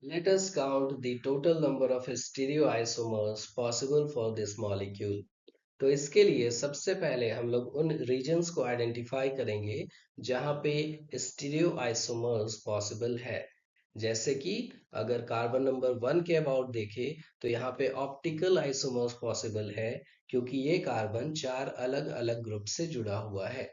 Let us count the total number of stereoisomers possible for this molecule. तो इसके लिए सबसे पहले हम लोग उन रीजन्स को आइडेंटिफाई करेंगे जहां पे स्टीरियो आइसोमर्स पॉसिबल है। जैसे कि अगर कार्बन नंबर 1 के अबाउट देखें तो यहाँ पे ऑप्टिकल आइसोमर्स पॉसिबल है, क्योंकि ये कार्बन चार अलग अलग ग्रुप से जुड़ा हुआ है।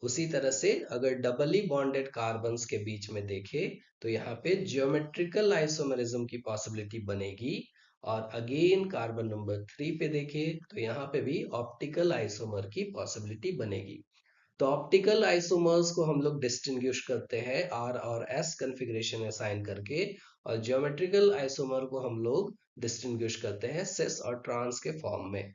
उसी तरह से अगर डबली बॉन्डेड कार्बन्स के बीच में देखें तो यहाँ पे जियोमेट्रिकल आइसोमरिज्म की पॉसिबिलिटी बनेगी। और अगेन कार्बन नंबर 3 पे देखें तो यहाँ पे भी ऑप्टिकल आइसोमर की पॉसिबिलिटी बनेगी। तो ऑप्टिकल आइसोमर्स को हम लोग डिस्टिंग्विश करते हैं आर और एस कन्फिग्रेशन असाइन करके, और ज्योमेट्रिकल आइसोमर को हम लोग डिस्टिंग्विश करते हैं सिस और ट्रांस के फॉर्म में।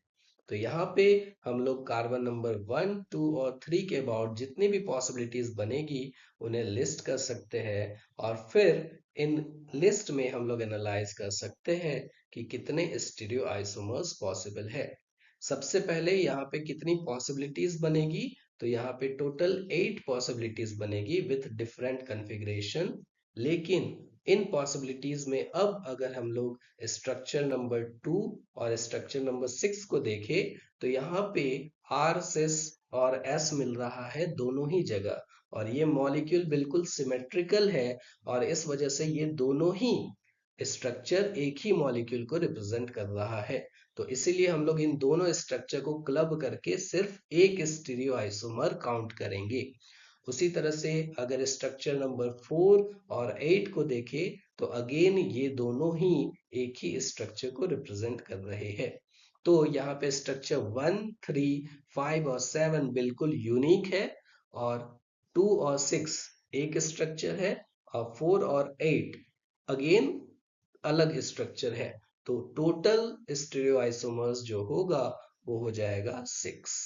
तो यहाँ पे हम लोग कार्बन नंबर 1, 2 और 3 के अबाउट जितनी भी पॉसिबिलिटीज बनेगी उन्हें लिस्ट कर सकते हैं, और फिर इन लिस्ट में हम लोग एनालाइज कर सकते हैं कि कितने स्टीरियो आइसोमर्स पॉसिबल है। सबसे पहले यहाँ पे कितनी पॉसिबिलिटीज बनेगी, तो यहाँ पे टोटल 8 पॉसिबिलिटीज बनेगी विथ डिफरेंट कन्फिग्रेशन। लेकिन इन पॉसिबिलिटीज में अब अगर हम लोग स्ट्रक्चर नंबर 2 और स्ट्रक्चर नंबर 6 को देखें तो यहाँ पे आर सिस और एस मिल रहा है दोनों ही जगह, और ये मॉलिक्यूल बिल्कुल सिमेट्रिकल है, और इस वजह से ये दोनों ही स्ट्रक्चर एक ही मॉलिक्यूल को रिप्रेजेंट कर रहा है। तो इसीलिए हम लोग इन दोनों स्ट्रक्चर को क्लब करके सिर्फ एक स्टीरियो आइसोमर काउंट करेंगे। उसी तरह से अगर स्ट्रक्चर नंबर 4 और 8 को देखें तो अगेन ये दोनों ही एक ही स्ट्रक्चर को रिप्रेजेंट कर रहे हैं। तो यहाँ पे स्ट्रक्चर 1, 3, 5 और 7 बिल्कुल यूनिक है, और 2 और 6 एक स्ट्रक्चर है, और 4 और 8 अगेन अलग स्ट्रक्चर है। तो टोटल स्टीरियो आइसोमर्स जो होगा वो हो जाएगा 6।